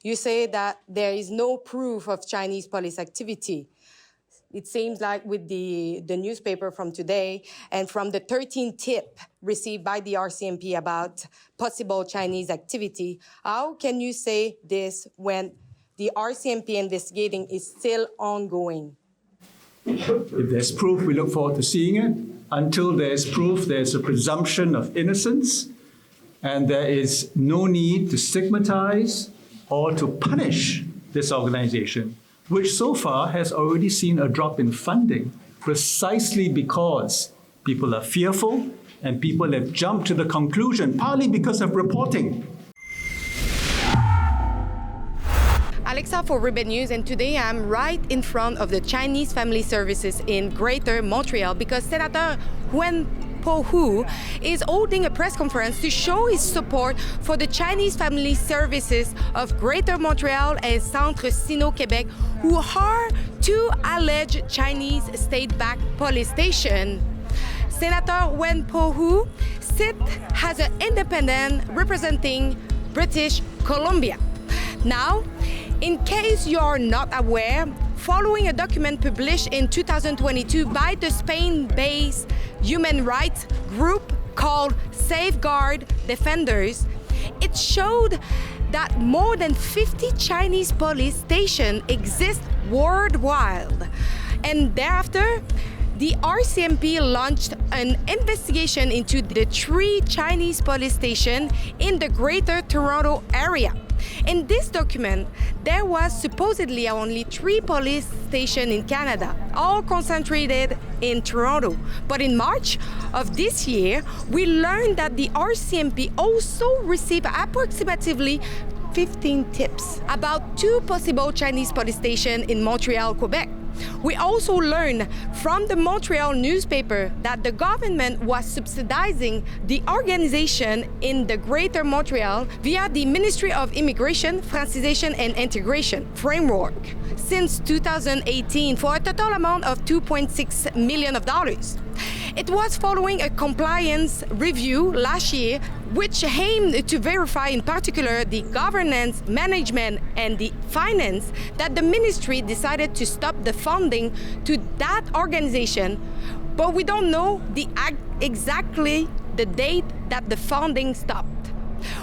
You say that there is no proof of Chinese police activity. It seems like with the newspaper from today and from the 13th tip received by the RCMP about possible Chinese activity, how can you say this when the RCMP investigating is still ongoing? If there's proof, we look forward to seeing it. Until there's proof, there's a presumption of innocence, and there is no need to stigmatize or to punish this organization, which so far has already seen a drop in funding precisely because people are fearful and people have jumped to the conclusion, partly because of reporting. Alexa for Ribbon News, and today I'm right in front of the Chinese Family Services in Greater Montreal because Senator Yuen is holding a press conference to show his support for the Chinese Family Services of Greater Montreal and Centre Sino Quebec, who are two alleged Chinese state-backed police stations. Senator Yuen sits as an independent representing British Columbia. Now, in case you are not aware, following a document published in 2022 by the Spain-based human rights group called Safeguard Defenders, it showed that more than 50 Chinese police stations exist worldwide. And thereafter, the RCMP launched an investigation into the 3 Chinese police stations in the Greater Toronto area. In this document, there was supposedly only 3 police stations in Canada, all concentrated in Toronto. But in March of this year, we learned that the RCMP also received approximately 15 tips about 2 possible Chinese police stations in Montreal, Quebec. We also learned from the Montreal newspaper that the government was subsidizing the organization in the Greater Montreal via the Ministry of Immigration, Francisation and Integration framework since 2018 for a total amount of $2.6 million. It was following a compliance review last year which aimed to verify in particular the governance, management and the finance that the ministry decided to stop the funding to that organization, but we don't know exactly the date that the funding stopped.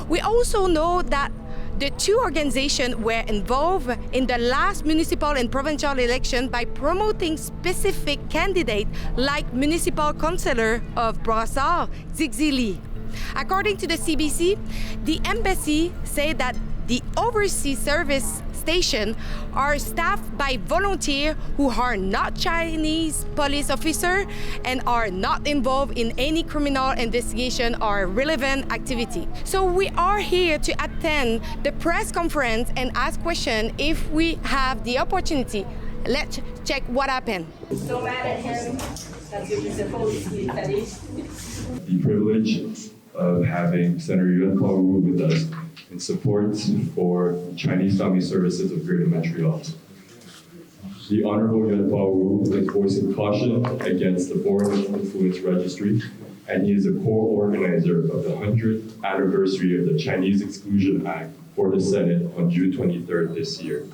We also know that the 2 organizations were involved in the last municipal and provincial election by promoting specific candidates like municipal councillor of Brassard, Zixili. According to the CBC, the embassy said that the overseas service stations are staffed by volunteers who are not Chinese police officers and are not involved in any criminal investigation or relevant activity. So we are here to attend the press conference and ask questions if we have the opportunity. Let's check what happened. So mad at him that he was supposed to be punished. The privilege of having Senator Yuen with us in support for Chinese Family Services of Greater Montreal. The Honorable Yuen is voicing caution against the Foreign Influence Registry, and he is a co-organizer of the 100th anniversary of the Chinese Exclusion Act for the Senate on June 23rd this year.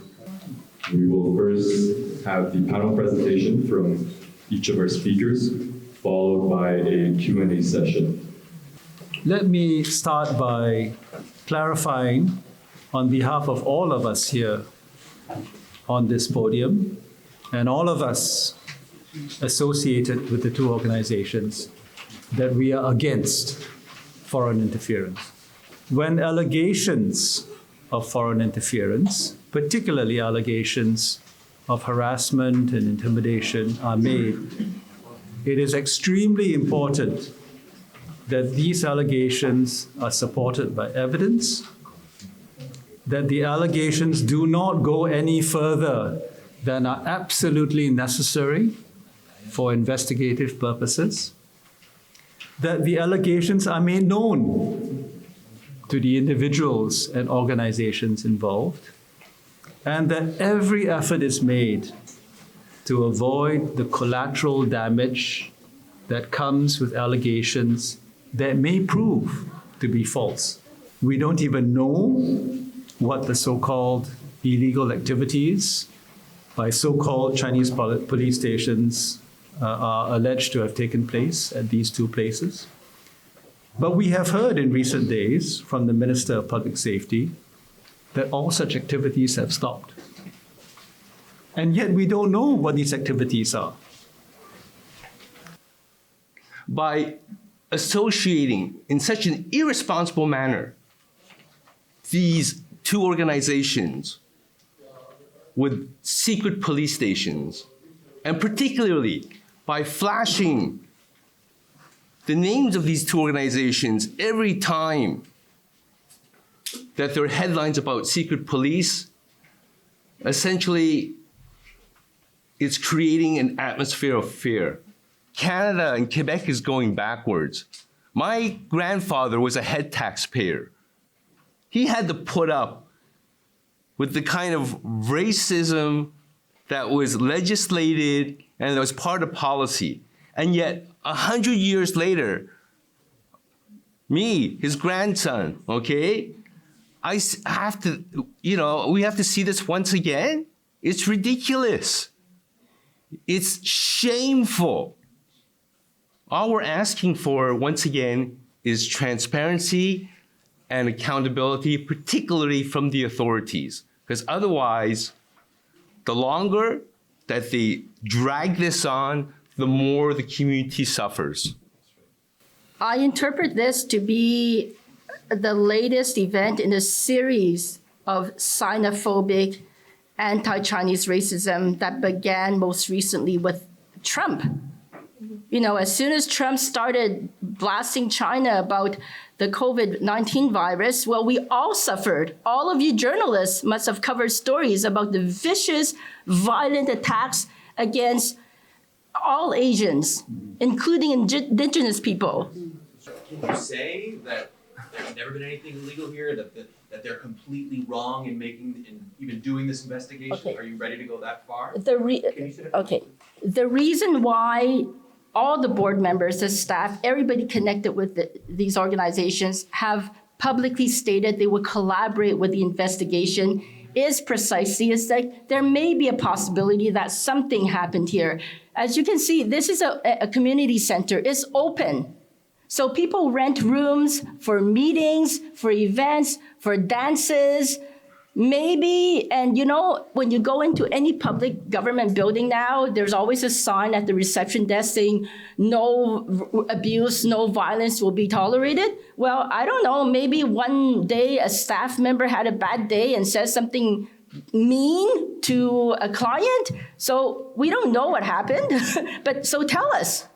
We will first have the panel presentation from each of our speakers, followed by a Q&A session. Let me start by clarifying on behalf of all of us here on this podium and all of us associated with the 2 organizations that we are against foreign interference. When allegations of foreign interference, particularly allegations of harassment and intimidation are made, it is extremely important that these allegations are supported by evidence, that the allegations do not go any further than are absolutely necessary for investigative purposes, that the allegations are made known to the individuals and organizations involved, and that every effort is made to avoid the collateral damage that comes with allegations that may prove to be false. We don't even know what the so-called illegal activities by so-called Chinese police stations are alleged to have taken place at these two places. But we have heard in recent days from the Minister of Public Safety that all such activities have stopped. And yet we don't know what these activities are. By associating in such an irresponsible manner these two organizations with secret police stations, and particularly by flashing the names of these two organizations every time that there are headlines about secret police, essentially it's creating an atmosphere of fear. Canada and Quebec is going backwards. My grandfather was a head taxpayer. He had to put up with the kind of racism that was legislated and that was part of policy. And yet, 100 years later, me, his grandson, okay, I have to, we have to see this once again. It's ridiculous. It's shameful. All we're asking for, once again, is transparency and accountability, particularly from the authorities. Because otherwise, the longer that they drag this on, the more the community suffers. I interpret this to be the latest event in a series of xenophobic, anti-Chinese racism that began most recently with Trump. As soon as Trump started blasting China about the COVID-19 virus, well, we all suffered. All of you journalists must have covered stories about the vicious, violent attacks against all Asians, including indigenous people. Can you say that there's never been anything illegal here, that they're completely wrong in even doing this investigation? Okay. Are you ready to go that far? The reason why all the board members, the staff, everybody connected with these organizations have publicly stated they would collaborate with the investigation is precisely is that there may be a possibility that something happened here. As you can see, this is a community center. It's open. So people rent rooms for meetings, for events, for dances, maybe. And when you go into any public government building now, there's always a sign at the reception desk saying no abuse, no violence will be tolerated. Well, I don't know, maybe one day a staff member had a bad day and says something mean to a client. So we don't know what happened, but so tell us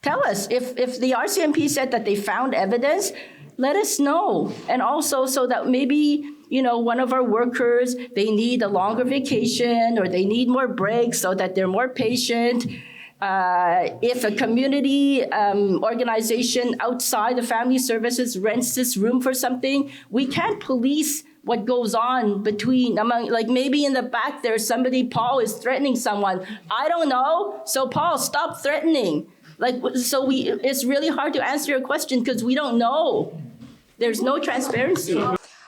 if the RCMP said that they found evidence, let us know. And also so that maybe, one of our workers, they need a longer vacation or they need more breaks so that they're more patient. If a community organization outside the family services rents this room for something, we can't police what goes on like maybe in the back there's somebody, Paul is threatening someone. I don't know. So Paul, stop threatening. It's really hard to answer your question because we don't know. There's no transparency.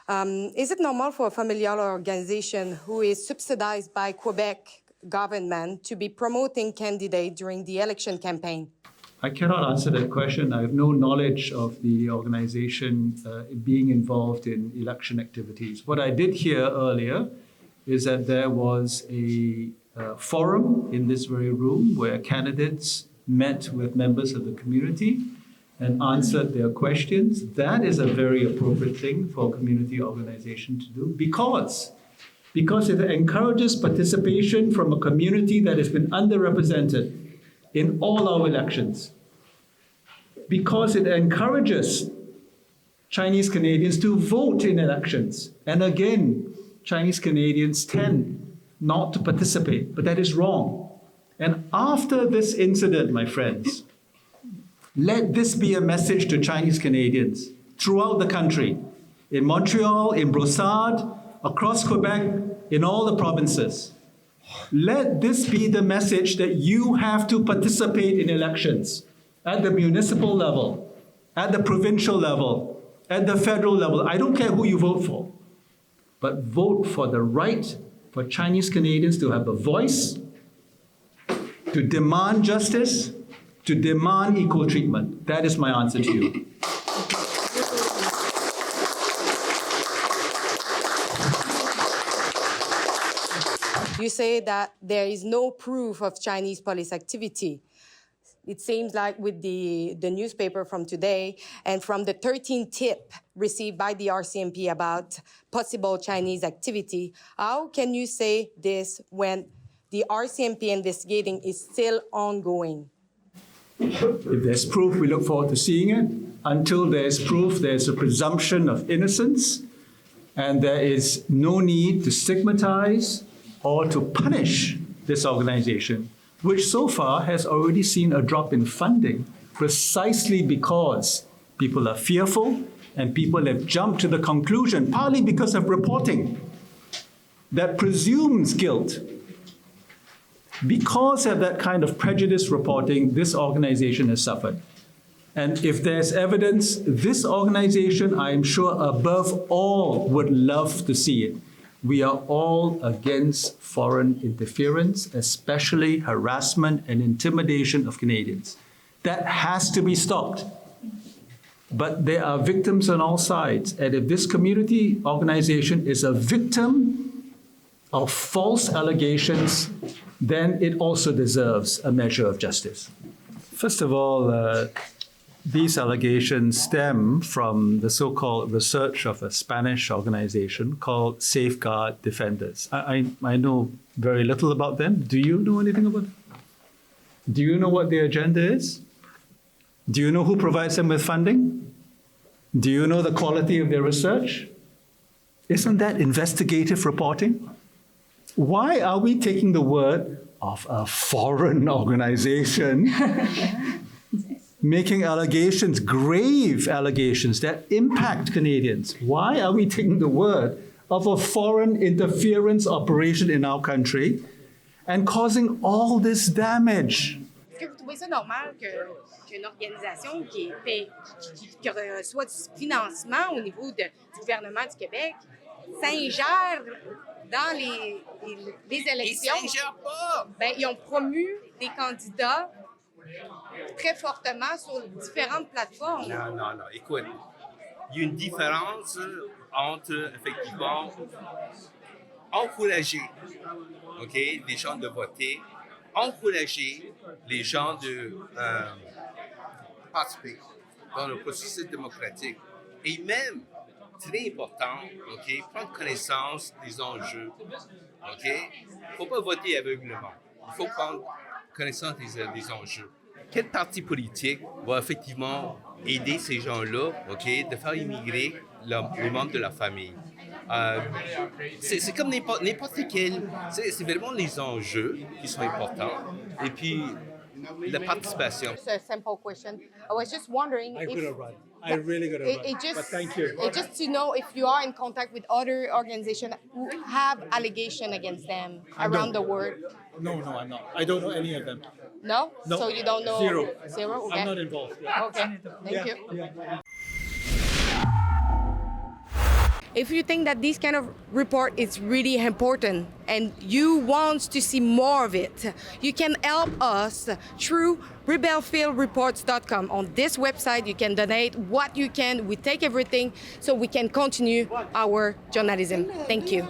Is it normal for a familial organization who is subsidized by Quebec government to be promoting candidates during the election campaign? I cannot answer that question. I have no knowledge of the organization being involved in election activities. What I did hear earlier is that there was a forum in this very room where candidates met with members of the community and answered their questions. That is a very appropriate thing for a community organization to do because it encourages participation from a community that has been underrepresented in all our elections. Because it encourages Chinese Canadians to vote in elections. And again, Chinese Canadians tend not to participate, but that is wrong. And after this incident, my friends, let this be a message to Chinese Canadians throughout the country, in Montreal, in Brossard, across Quebec, in all the provinces. Let this be the message that you have to participate in elections at the municipal level, at the provincial level, at the federal level. I don't care who you vote for, but vote for the right for Chinese Canadians to have a voice, to demand justice, to demand equal treatment. That is my answer to you. You say that there is no proof of Chinese police activity. It seems like with the newspaper from today and from the 13 tip received by the RCMP about possible Chinese activity, how can you say this when the RCMP investigating is still ongoing? If there's proof, we look forward to seeing it. Until there's proof, there's a presumption of innocence, and there is no need to stigmatize or to punish this organization, which so far has already seen a drop in funding precisely because people are fearful and people have jumped to the conclusion, partly because of reporting that presumes guilt. Because of that kind of prejudice reporting, this organization has suffered. And if there's evidence, this organization, I'm sure above all, would love to see it. We are all against foreign interference, especially harassment and intimidation of Canadians. That has to be stopped. But there are victims on all sides. And if this community organization is a victim of false allegations, then it also deserves a measure of justice. First of all, these allegations stem from the so-called research of a Spanish organization called Safeguard Defenders. I know very little about them. Do you know anything about them? Do you know what their agenda is? Do you know who provides them with funding? Do you know the quality of their research? Isn't that investigative reporting? Why are we taking the word of a foreign organization making allegations, grave allegations that impact Canadians? Why are we taking the word of a foreign interference operation in our country and causing all this damage? Est-ce que vous trouvez ça normal qu'une organisation qui reçoit du financement au niveau du gouvernement du Québec s'ingère dans les élections? Ils s'ingèrent pas! Ben, ils ont promu des candidats très fortement sur différentes plateformes. Non. Écoute, il y a une différence entre, effectivement, encourager les gens de voter, encourager les gens de participer dans le processus démocratique et même, très important, prendre connaissance des enjeux. Il ne faut pas voter aveuglément. Il faut prendre connaissance des enjeux. Quel parti politique va effectivement aider ces gens-là, de faire immigrer les membres de la famille? C'est comme n'importe quel. C'est vraiment les enjeux qui sont importants. Et puis, la participation. It's a simple question. I was just wondering I if... could have run. I really could have run. But thank you. It's just to know if you are in contact with other organizations who have allegations against them around the world. No, I'm not. I don't know any of them. No? No. So you don't know? Zero. Zero? Okay. I'm not involved. Yeah. Okay, thank you. Yeah. If you think that this kind of report is really important and you want to see more of it, you can help us through rebelfieldreports.com. On this website, you can donate what you can. We take everything so we can continue our journalism. Thank you.